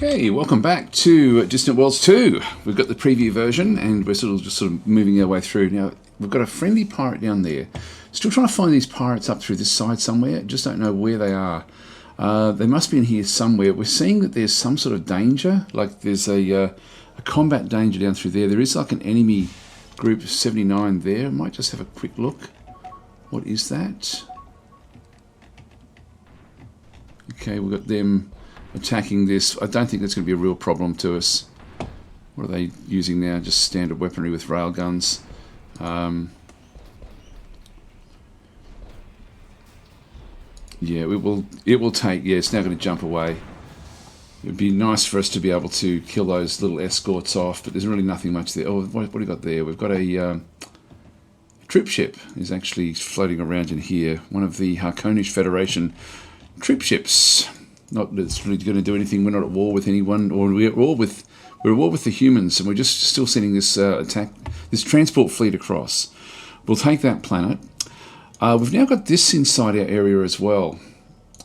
Okay, welcome back to Distant Worlds 2. We've got the preview version and we're just moving our way through. Now, we've got a friendly pirate down there. Still trying to find these pirates up through this side somewhere. Just don't know where they are. They must be in here somewhere. We're seeing that there's some sort of danger. Like there's a combat danger down through there. There is like an enemy group of 79 there. I might just have a quick look. What is that? Okay, we've got them attacking this. I don't think that's going to be a real problem to us. What are they using now? Just standard weaponry with railguns. Yeah, it will take. Yeah, it's now going to jump away. It would be nice for us to be able to kill those little escorts off, but there's really nothing much there. Oh, what have we got there? We've got a troop ship is actually floating around in here. One of the Harkonish Federation troop ships. Not that it's really going to do anything. We're not at war with anyone, or we're at war with the humans, and we're just still sending this this transport fleet across. We'll take that planet. We've now got this inside our area as well.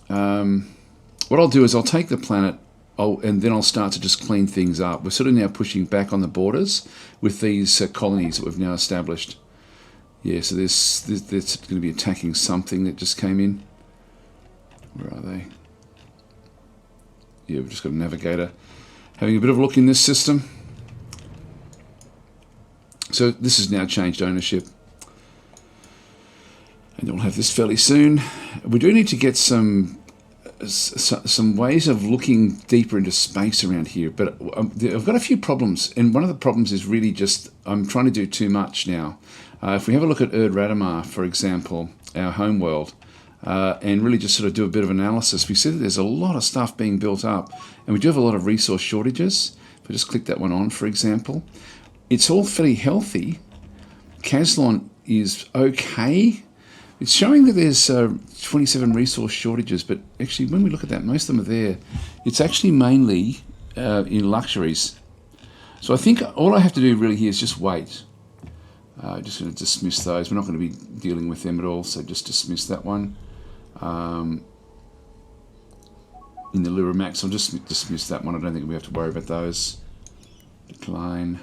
What I'll do is I'll take the planet, and then I'll start to just clean things up. We're sort of now pushing back on the borders with these colonies that we've now established. Yeah, so there's going to be attacking something that just came in. Where are they? Yeah, we've just got a navigator having a bit of a look in this system. So this has now changed ownership. And we'll have this fairly soon. We do need to get some ways of looking deeper into space around here. But I've got a few problems. And one of the problems is really just I'm trying to do too much now. If we have a look at Erd Radamar, for example, our home world, and really just sort of do a bit of analysis, we see that there's a lot of stuff being built up, and we do have a lot of resource shortages. If I just click that one on, for example, it's all fairly healthy. Caslon is okay. It's showing that there's 27 resource shortages, but actually when we look at that, most of them are there. It's actually mainly in luxuries. So I think all I have to do really here is just wait. Just going to dismiss those. We're not going to be dealing with them at all, so just dismiss that one. In the Luramax, I'll just dismiss that one. I don't think we have to worry about those. Decline.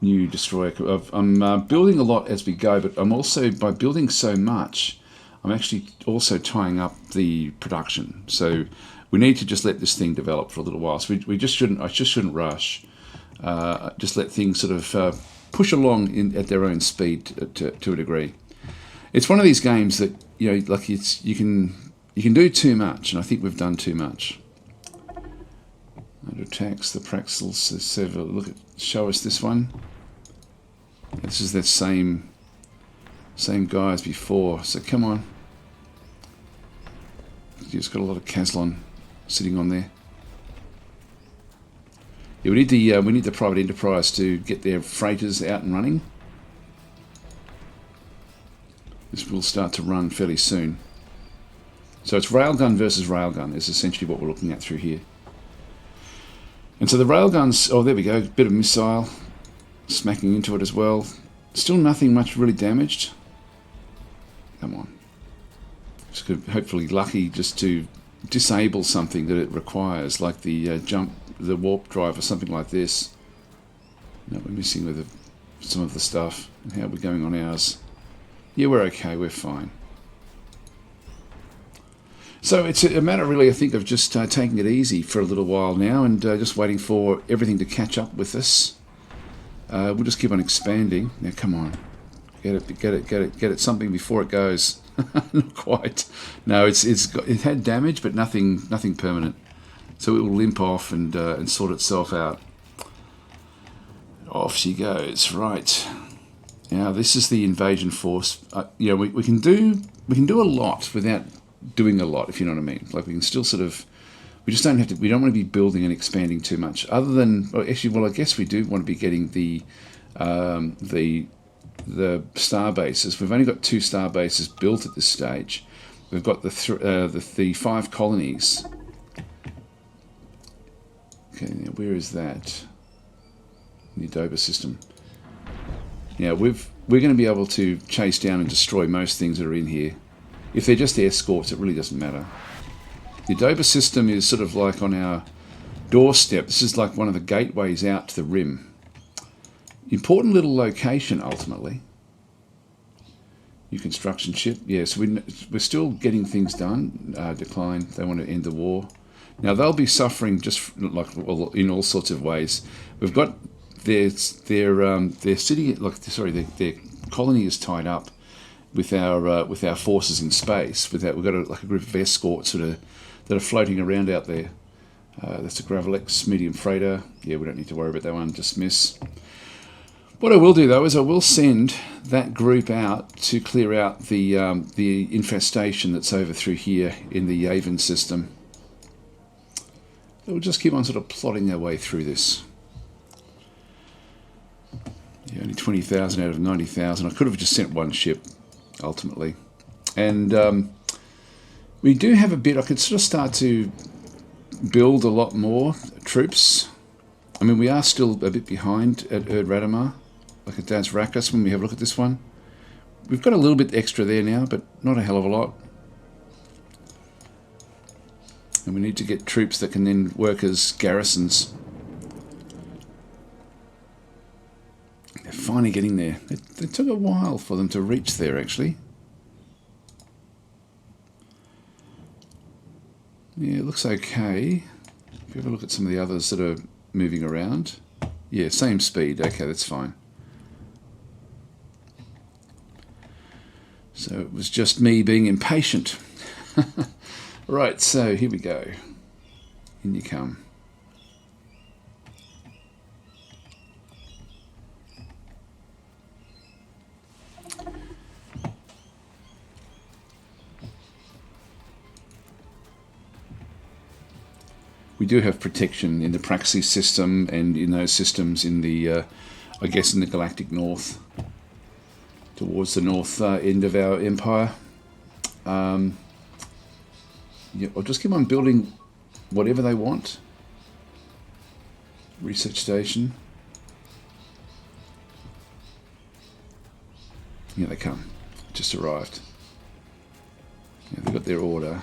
New destroyer. I'm building a lot as we go, but I'm also, by building so much, I'm actually also tying up the production. So we need to just let this thing develop for a little while. So I just shouldn't rush. Just let things sort of push along at their own speed to a degree. It's one of these games that like you can do too much, and I think we've done too much. Under attacks, the Praxels show us this one. This is that same guy as before. So come on, you've just got a lot of Caslon sitting on there. Yeah, we need the private enterprise to get their freighters out and running. This will start to run fairly soon. So it's railgun versus railgun is essentially what we're looking at through here. And so the railguns, oh there we go, bit of missile smacking into it as well. Still nothing much really damaged. Come on. Just hopefully lucky just to disable something that it requires, like the the warp drive or something like this. No, we're missing with some of the stuff. And how are we going on ours? Yeah, we're okay, we're fine. So it's a matter really, I think, of just taking it easy for a little while now and just waiting for everything to catch up with us. We'll just keep on expanding. Now come on. Get it something before it goes. Not quite. No, it had damage, but nothing permanent. So it will limp off and sort itself out. Off she goes. Right. Now this is the invasion force. We can do a lot without doing a lot, if you know what I mean. Like we can still sort of. We just don't have to. We don't want to be building and expanding too much. Other than I guess we do want to be getting the star bases. We've only got 2 star bases built at this stage. We've got the 5 colonies. Okay, now where is that? The Doba system. Now we're going to be able to chase down and destroy most things that are in here. If they're just escorts, it really doesn't matter. The Adoba system is sort of like on our doorstep. This is like one of the gateways out to the rim. Important little location, ultimately. New construction ship. Yes, we're still getting things done. Decline. They want to end the war. Now, they'll be suffering just like in all sorts of ways. We've got their city, their colony is tied up with our forces in space. We've got a group of escorts that are floating around out there. That's a Gravelex medium freighter. Yeah, we don't need to worry about that one. Dismiss. What I will do though is I will send that group out to clear out the infestation that's over through here in the Yavin system. So we'll just keep on sort of plotting our way through this. Yeah, only 20,000 out of 90,000. I could have just sent one ship, ultimately. And we do have a bit. I could sort of start to build a lot more troops. I mean, we are still a bit behind at Erd Radamar, like at Daz Rakas when we have a look at this one. We've got a little bit extra there now, but not a hell of a lot. And we need to get troops that can then work as garrisons. They're finally getting there. It took a while for them to reach there, actually. Yeah, it looks okay. If you have a look at some of the others that are moving around. Yeah, same speed. Okay, that's fine. So it was just me being impatient. Right, so here we go. In you come. We do have protection in the Praxis system and in those systems in the, I guess, in the galactic north, towards the north end of our empire. Yeah, I'll just keep on building whatever they want. Research station. Here they come. Just arrived. Yeah, they've got their order.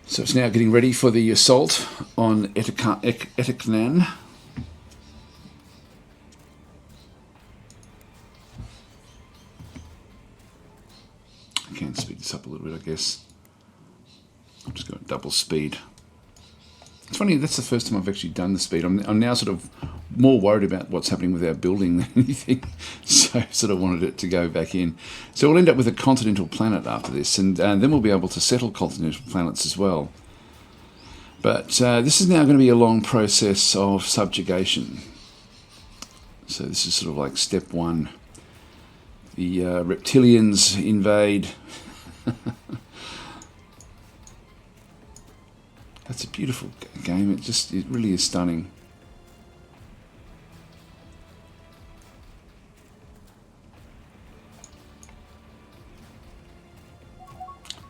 So it's now getting ready for the assault on Eteknan. I can speed this up a little bit, I guess. I'm just going double speed. It's funny, that's the first time I've actually done the speed. I'm now sort of more worried about what's happening with our building than anything. So I sort of wanted it to go back in. So we'll end up with a continental planet after this, and then we'll be able to settle continental planets as well. But this is now going to be a long process of subjugation. So this is sort of like step one. The reptilians invade. That's a beautiful game. It really is stunning.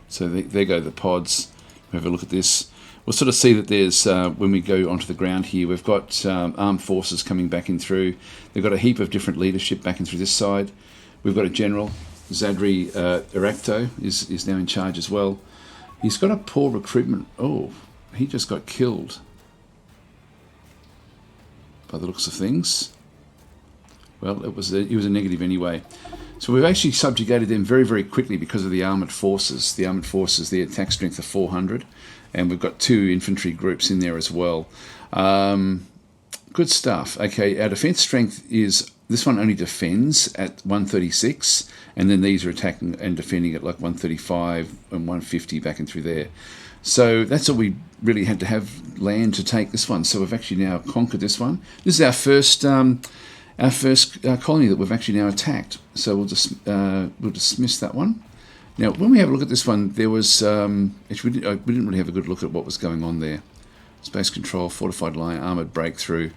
So there go the pods. We have a look at this. We'll sort of see that there's, when we go onto the ground here, we've got armed forces coming back in through. They've got a heap of different leadership back in through this side. We've got a general. Zadri Erakto is now in charge as well. He's got a poor recruitment. Oh, he just got killed by the looks of things. Well, he was a negative anyway. So we've actually subjugated them very, very quickly because of the armoured forces. The armoured forces, the attack strength of 400. And we've got 2 infantry groups in there as well. Good stuff. Okay, our defence strength is... This one only defends at 136, and then these are attacking and defending at like 135 and 150 back and through there. So that's all we really had to have land to take this one. So we've actually now conquered this one. This is our first colony that we've actually now attacked. So we'll dismiss that one. Now, when we have a look at this one, there was actually we didn't really have a good look at what was going on there. Space control, fortified line, armored breakthrough.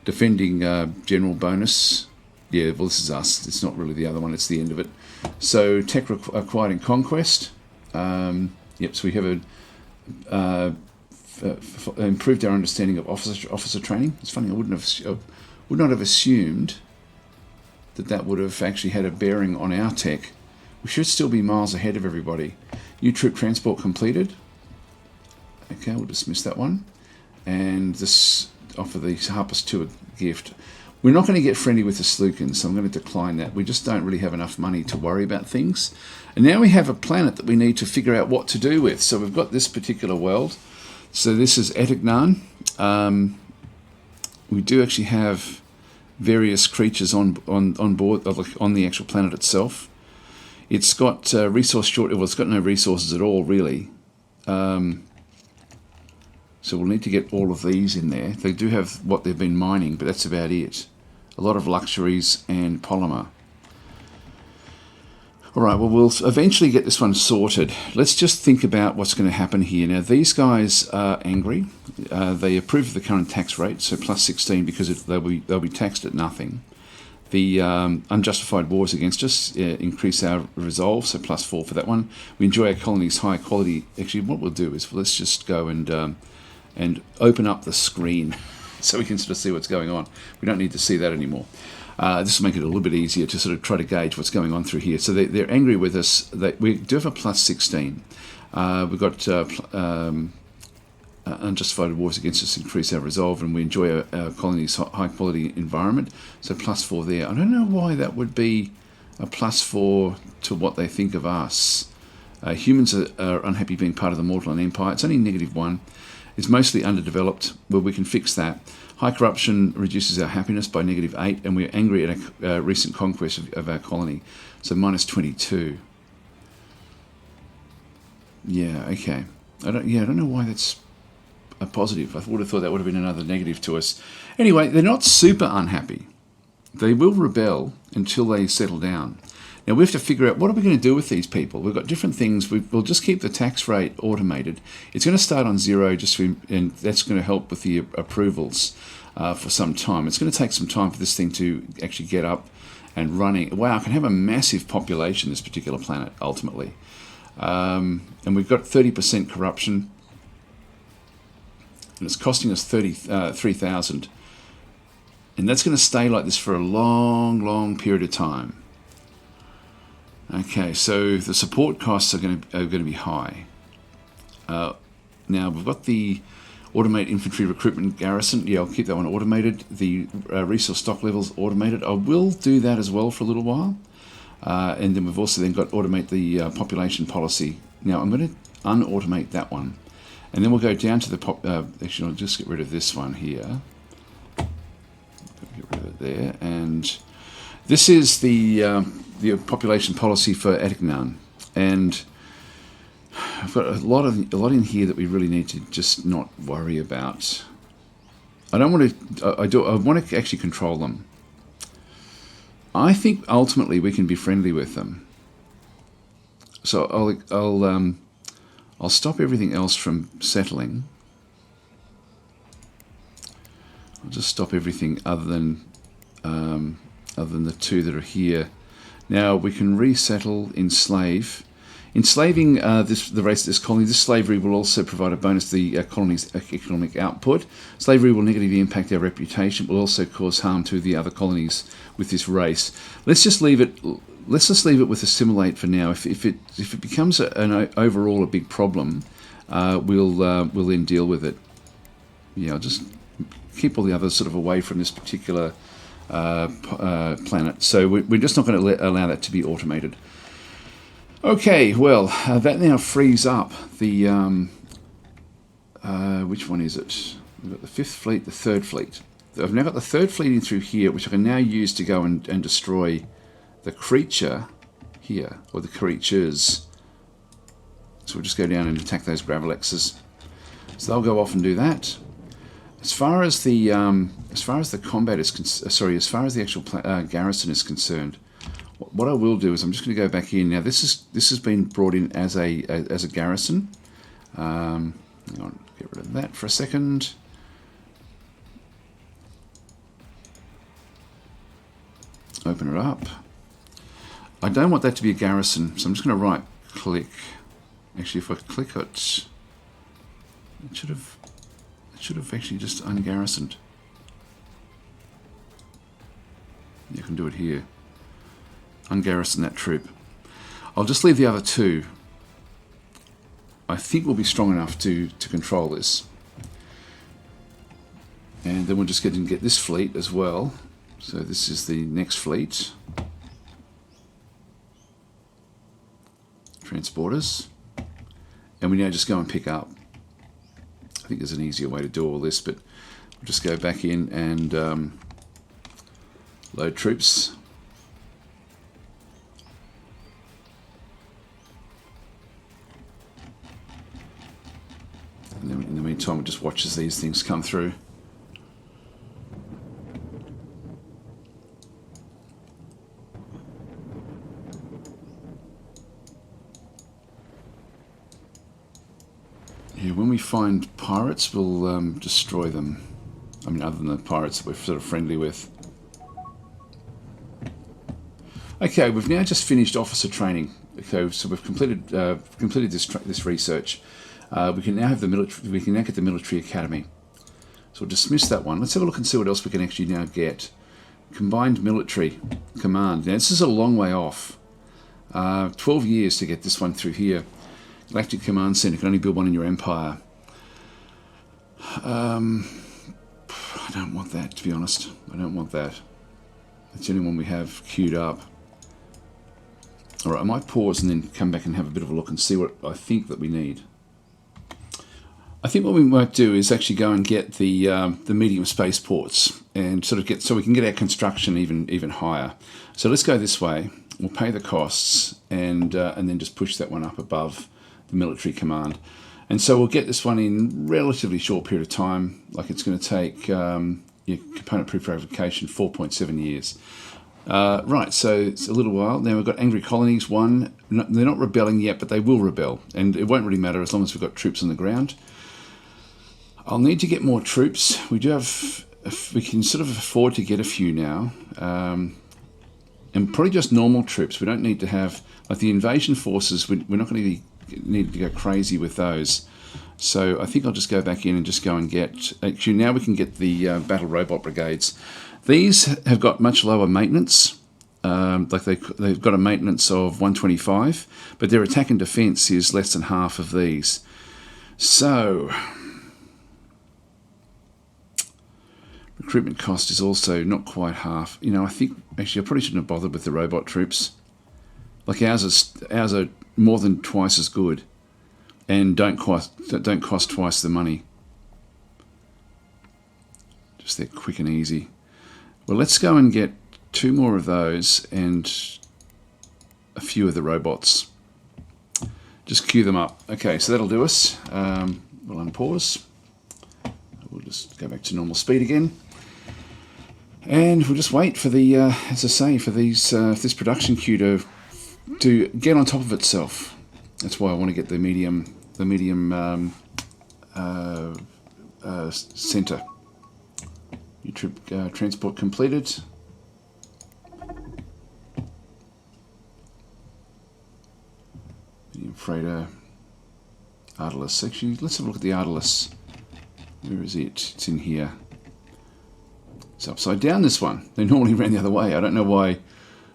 Defending general bonus. Yeah, well, this is us. It's not really the other one. It's the end of it. So tech acquired in conquest. Yep. So we have improved our understanding of officer training. It's funny. I would not have assumed that would have actually had a bearing on our tech. We should still be miles ahead of everybody. New troop transport completed. Okay, we'll dismiss that one. And this offer the Harpers 2 a gift. We're not going to get friendly with the Slukins, so I'm going to decline that. We just don't really have enough money to worry about things. And now we have a planet that we need to figure out what to do with. So we've got this particular world. So this is Etegnan. We do actually have various creatures on board, on the actual planet itself. It's got resource short. Well, it's got no resources at all, really. So we'll need to get all of these in there. They do have what they've been mining, but that's about it. A lot of luxuries and polymer. All right, well, we'll eventually get this one sorted. Let's just think about what's going to happen here. Now, these guys are angry. They approve of the current tax rate, so plus 16, because they'll be taxed at nothing. The unjustified wars against us increase our resolve, so plus 4 for that one. We enjoy our colonies high quality. Actually, what we'll do is let's just go and open up the screen so we can sort of see what's going on. We don't need to see that anymore. This will make it a little bit easier to sort of try to gauge what's going on through here. So they're angry with us. We do have a plus 16. We've got unjustified wars against us increase our resolve, and we enjoy our colony's high quality environment. So plus 4 there. I don't know why that would be a plus 4 to what they think of us. Humans are unhappy being part of the Mortal Empire. It's only -1. It's mostly underdeveloped. Well, we can fix that. High corruption reduces our happiness by -8, and we're angry at a recent conquest of our colony. So minus 22. Yeah, okay. I don't know why that's a positive. I would have thought that would have been another negative to us. Anyway, they're not super unhappy. They will rebel until they settle down. Now we have to figure out what are we going to do with these people. We've got different things. We'll just keep the tax rate automated. It's going to start on 0, and that's going to help with the approvals for some time. It's going to take some time for this thing to actually get up and running. Wow, it can have a massive population, this particular planet, ultimately. And we've got 30% corruption, and it's costing us 3,000. And that's going to stay like this for a long, long period of time. Okay, so the support costs are going to be high. Now we've got the automate infantry recruitment garrison. Yeah, I'll keep that one automated. The resource stock levels automated. I will do that as well for a little while. And then we've also then got automate the population policy. Now I'm going to unautomate that one, and then we'll go down to the actually, I'll just get rid of this one here. Get rid of it there, and this is the population policy for Etegnan, and I've got a lot in here that we really need to just not worry about. I don't want to. I want to actually control them. I think ultimately we can be friendly with them. So I'll stop everything else from settling. I'll just stop everything other than the 2 that are here. Now we can resettle, enslave. Enslaving the race of this colony, this slavery will also provide a bonus to the colony's economic output. Slavery will negatively impact our reputation. It will also cause harm to the other colonies with this race. Let's just leave it with assimilate for now. If it becomes overall a big problem, we'll then deal with it. Yeah, I'll just keep all the others sort of away from this particular planet. So we're just not going to allow that to be automated. Okay, well, that now frees up the... which one is it? We've got the 5th fleet, the 3rd fleet. I've now got the 3rd fleet in through here, which I can now use to go and destroy the creature here, or the creatures. So we'll just go down and attack those Gravelexes. So they'll go off and do that. As far as the combat is as far as the actual garrison is concerned, what I will do is I'm just going to go back in now. This has been brought in as a garrison. Hang on, get rid of that for a second. Open it up. I don't want that to be a garrison, so I'm just going to right click. Actually, if I click it, it should have actually just ungarrisoned. You can do it here. Ungarrison that troop. I'll just leave the other two. I think we'll be strong enough to control this. And then we'll just get this fleet as well. So this is the next fleet. Transporters. And we now just go and pick up. I think there's an easier way to do all this, but we'll just go back in and load troops. And then in the meantime, we'll just watch as these things come through. Yeah, when we find pirates, we'll destroy them. I mean, other than the pirates that we're sort of friendly with. Okay, we've now just finished officer training. Okay, so we've completed this research. We can now have the military. We can now get the military academy. So we'll dismiss that one. Let's have a look and see what else we can actually now get. Combined military command. Now this is a long way off. 12 years to get this one through here. Galactic Command Center, can only build one in your empire. I don't want that, to be honest. I don't want that. That's the only one we have queued up. Alright, I might pause and then come back and have a bit of a look and see what I think that we need. I think what we might do is actually go and get the medium spaceports and sort of so we can get our construction even higher. So let's go this way. We'll pay the costs and then just push that one up above the military command. And so we'll get this one in relatively short period of time. Like it's going to take your component prefabrication 4.7 years. Right, so it's a little while. Now we've got Angry Colonies 1. They're not rebelling yet, but they will rebel. And it won't really matter as long as we've got troops on the ground. I'll need to get more troops. We do have, we can sort of afford to get a few now. And probably just normal troops. We don't need to have, like the invasion forces, we're not going to need to go crazy with those. So I think I'll just go back in and just go and get, actually now we can get the battle robot brigades. These have got much lower maintenance. Like they've got a maintenance of 125, but their attack and defense is less than half of these. So recruitment cost is also not quite half. You know, I think actually I probably shouldn't have bothered with the robot troops. Like ours are more than twice as good, and don't cost twice the money. Just they're quick and easy. Well, let's go and get 2 more of those and a few of the robots. Just queue them up. Okay, so that'll do us. We'll unpause. We'll just go back to normal speed again. And we'll just wait for the, as I say, for this production queue to get on top of itself. That's why I want to get the medium center. New troop transport completed. Medium freighter Ardalus. Actually, let's have a look at the Ardalus. Where is it? It's in here. It's upside down, this one. They normally ran the other way. I don't know why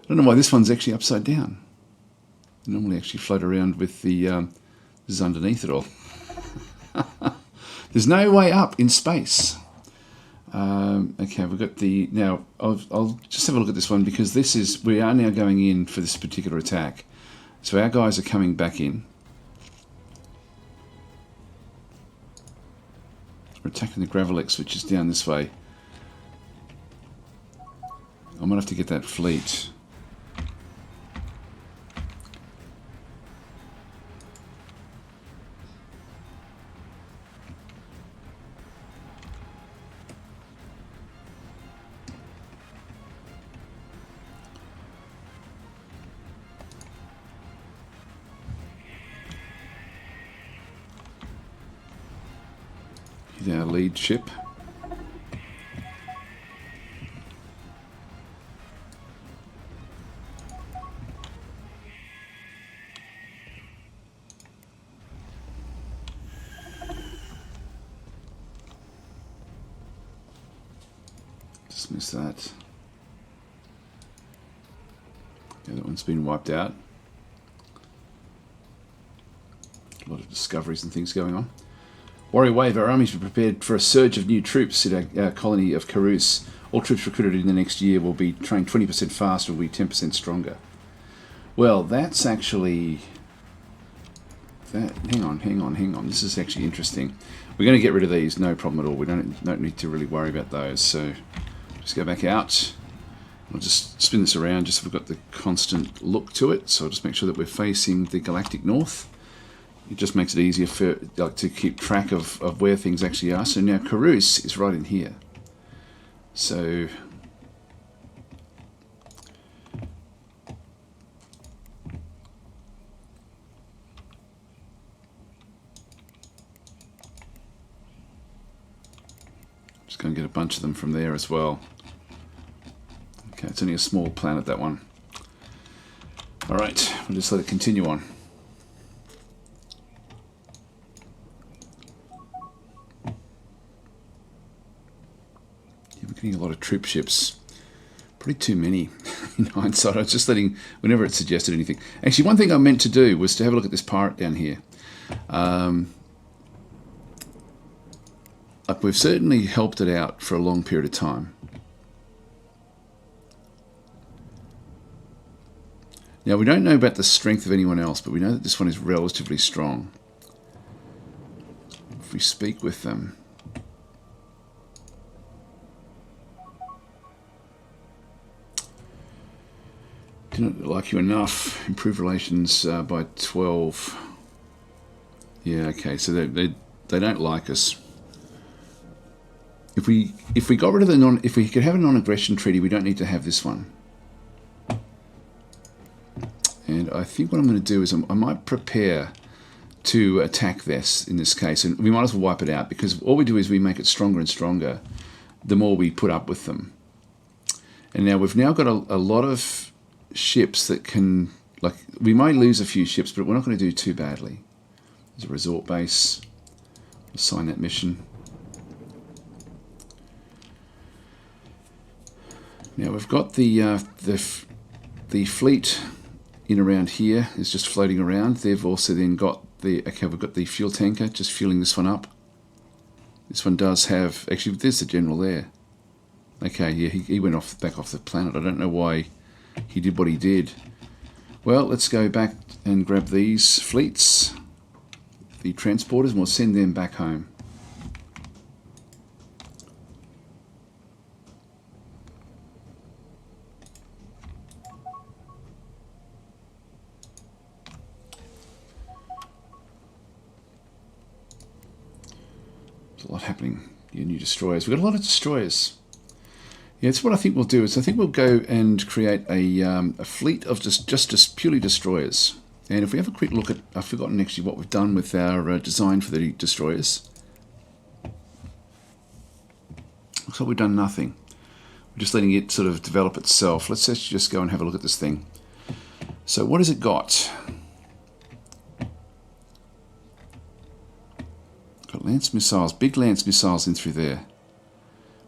this one's actually upside down. They normally actually float around with the this is underneath it all. There's no way up in space. Okay, we've got the, now I'll just have a look at this one because we are now going in for this particular attack. So our guys are coming back in. We're attacking the Gravelex, which is down this way. I might have to get that fleet. He's our lead ship. Dismiss that. Okay, that one's been wiped out. A lot of discoveries and things going on. Warrior Wave, our armies are prepared for a surge of new troops at our colony of Karus. All troops recruited in the next year will be trained 20% faster, will be 10% stronger. Well, that's actually... hang on. This is actually interesting. We're going to get rid of these, no problem at all. We don't need to really worry about those. So just go back out. I'll just spin this around just so we've got the constant look to it. So I'll just make sure that we're facing the galactic north. It just makes it easier for to keep track of where things actually are. So now Karus is right in here. So just going to get a bunch of them from there as well. Okay, it's only a small planet, that one. All right, we'll just let it continue on. We're getting a lot of troop ships. Probably too many in hindsight. I was just letting, whenever it suggested anything. Actually, one thing I meant to do was to have a look at this pirate down here. We've certainly helped it out for a long period of time. Now, we don't know about the strength of anyone else, but we know that this one is relatively strong. If we speak with them... Didn't like you enough. Improve relations by 12. Yeah, okay. So they don't like us. If we got rid of the if we could have a non-aggression treaty, we don't need to have this one. And I think what I'm going to do is I might prepare to attack this in this case, and we might as well wipe it out, because all we do is we make it stronger and stronger the more we put up with them. And now we've now got a lot of ships that can, like, we might lose a few ships, but we're not going to do too badly. There's a resort base. We'll sign that mission. Now we've got the fleet in around here is just floating around. They've also then got we've got the fuel tanker just fueling this one up. This one does have, actually there's the general there. Okay, yeah, he went back off the planet. I don't know why he did what he did. Well, let's go back and grab these fleets, the transporters, and we'll send them back home. There's a lot happening. Your new destroyers. We've got a lot of destroyers. Yeah, that's what I think we'll do. Is I think we'll go and create a fleet of just purely destroyers. And if we have a quick look at, I've forgotten actually what we've done with our design for the destroyers. Looks like we've done nothing. We're just letting it sort of develop itself. Let's just go and have a look at this thing. So what has it got? Got Lance missiles, big Lance missiles in through there.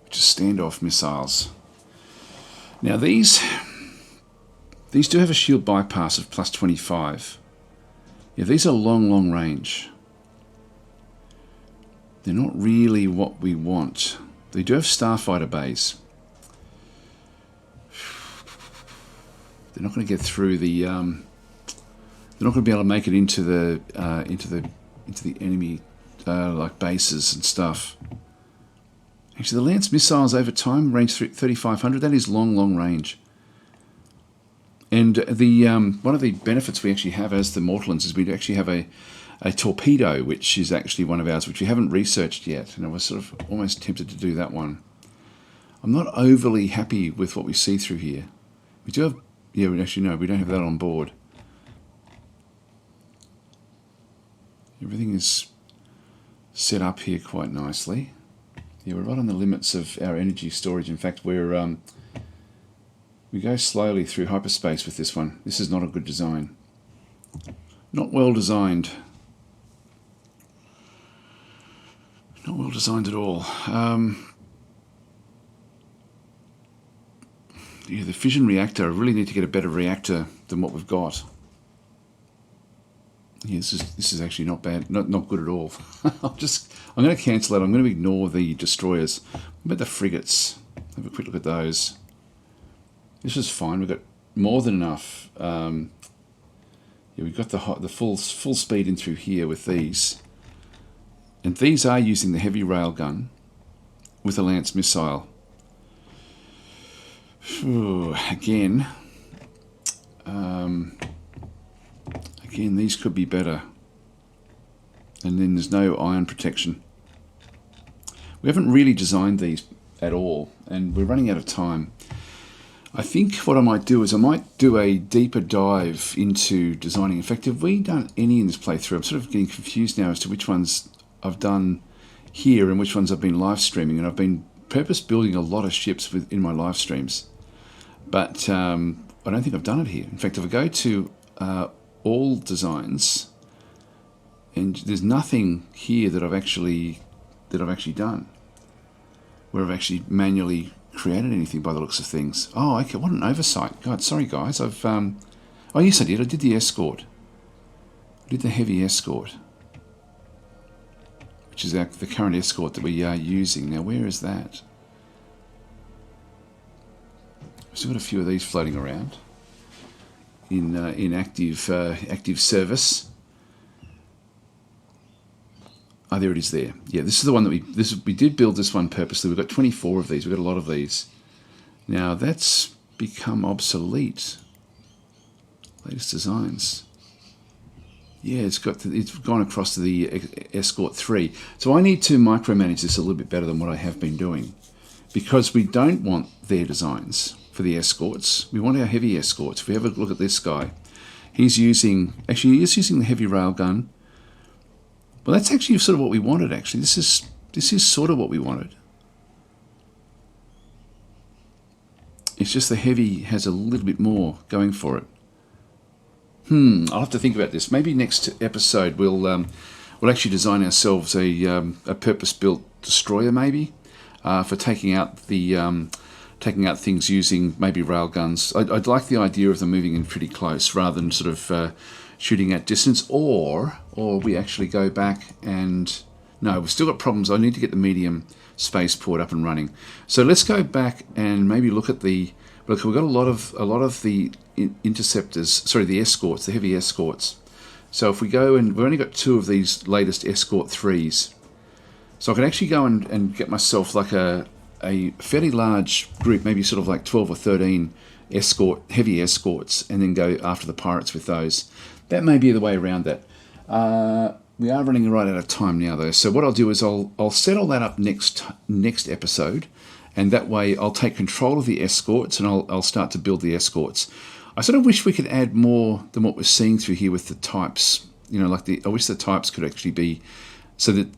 Just standoff missiles. Now these do have a shield bypass of plus 25. Yeah, these are long range. They're not really what we want. They do have starfighter bays. They're not going to get through the. They're not going to be able to make it into the enemy like bases and stuff. Actually, the Lance missiles over time range 3,500. That is long range. And the one of the benefits we actually have as the Mortallons is we actually have a torpedo, which is actually one of ours, which we haven't researched yet. And I was sort of almost tempted to do that one. I'm not overly happy with what we see through here. We do have, yeah, we actually no, we don't have that on board. Everything is set up here quite nicely. Yeah, we're right on the limits of our energy storage. In fact, we go slowly through hyperspace with this one. This is not a good design. Not well designed. Not well designed at all. Yeah, the fission reactor, I really need to get a better reactor than what we've got. Yeah, this is actually not bad, not good at all. I'm going to cancel that. I'm going to ignore the destroyers. What about the frigates? Have a quick look at those. This is fine. We've got more than enough. Yeah, we've got the full speed in through here with these, and these are using the heavy railgun with a Lance missile. Again, these could be better. And then there's no iron protection. We haven't really designed these at all, and we're running out of time. I think what I might do is I might do a deeper dive into designing. In fact, have we done any in this playthrough? I'm sort of getting confused now as to which ones I've done here and which ones I've been live streaming, and I've been purpose building a lot of ships in my live streams. But I don't think I've done it here. In fact, if I go to all designs, and there's nothing here that I've actually done, where I've actually manually created anything by the looks of things. Oh, okay, what an oversight. God, sorry guys. I've oh yes, I did. I did the escort. I did the heavy escort, which is the current escort that we are using now. Where is that? We've still got a few of these floating around in active service. Oh, there it is there. Yeah, this is the one that we did build this one purposely. We've got 24 of these. We've got a lot of these. Now that's become obsolete. Latest designs. Yeah, it's gone across to the Escort 3. So I need to micromanage this a little bit better than what I have been doing, because we don't want their designs for the escorts. We want our heavy escorts. If we have a look at this guy, he is using the heavy railgun. Well, that's actually sort of what we wanted, actually. This is sort of what we wanted. It's just the heavy has a little bit more going for it. I'll have to think about this. Maybe next episode we'll actually design ourselves a purpose-built destroyer, maybe, for taking out things using maybe railguns. I'd like the idea of them moving in pretty close rather than sort of shooting at distance, or we actually go back and no, we've still got problems. I need to get the medium spaceport up and running. So let's go back and maybe look at we've got a lot of the interceptors, sorry, the escorts, the heavy escorts. So if we go, and we've only got 2 of these latest Escort 3s, so I can actually go and get myself like a fairly large group, maybe sort of like 12 or 13 heavy escorts, and then go after the pirates with those. That may be the way around that. We are running right out of time now, though. So what I'll do is I'll settle that up next episode, and that way I'll take control of the escorts, and I'll start to build the escorts. I sort of wish we could add more than what we're seeing through here with the types. You know, I wish the types could actually be so that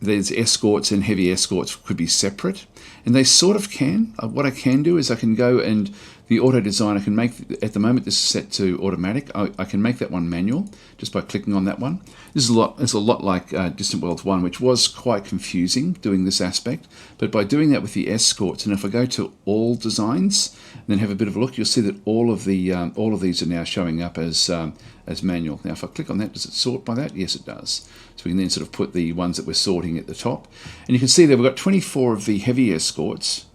there's escorts and heavy escorts could be separate, and they sort of can. What I can do is I can go and the auto design, I can make, at the moment this is set to automatic, I can make that one manual just by clicking on that one. It's a lot like Distant Worlds 1, which was quite confusing doing this aspect, but by doing that with the escorts, and if I go to all designs and then have a bit of a look, you'll see that all of these are now showing up as manual. Now if I click on that, does it sort by that? Yes, it does. So we can then sort of put the ones that we're sorting at the top, and you can see that we've got 24 of the heavy escorts,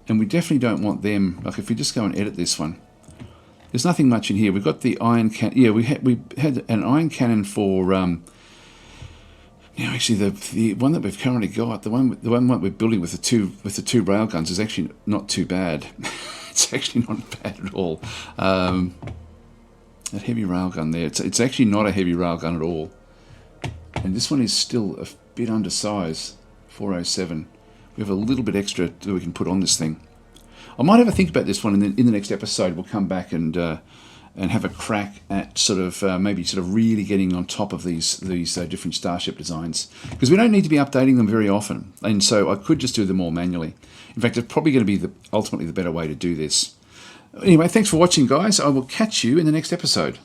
and we definitely don't want them. Like if we just go and edit this one, there's nothing much in here. We've got the iron cannon. Yeah, we had an iron cannon for now. Actually, the one that we've currently got, the one we're building with the two railguns is actually not too bad. It's actually not bad at all. That heavy railgun there, it's actually not a heavy railgun at all. And this one is still a bit undersized, 407. We have a little bit extra that we can put on this thing. I might have a think about this one, and then in the next episode we'll come back and have a crack at sort of maybe sort of really getting on top of these different starship designs, because we don't need to be updating them very often, and so I could just do them all manually. In fact, it's probably going to be ultimately the better way to do this. Anyway, thanks for watching, guys. I will catch you in the next episode.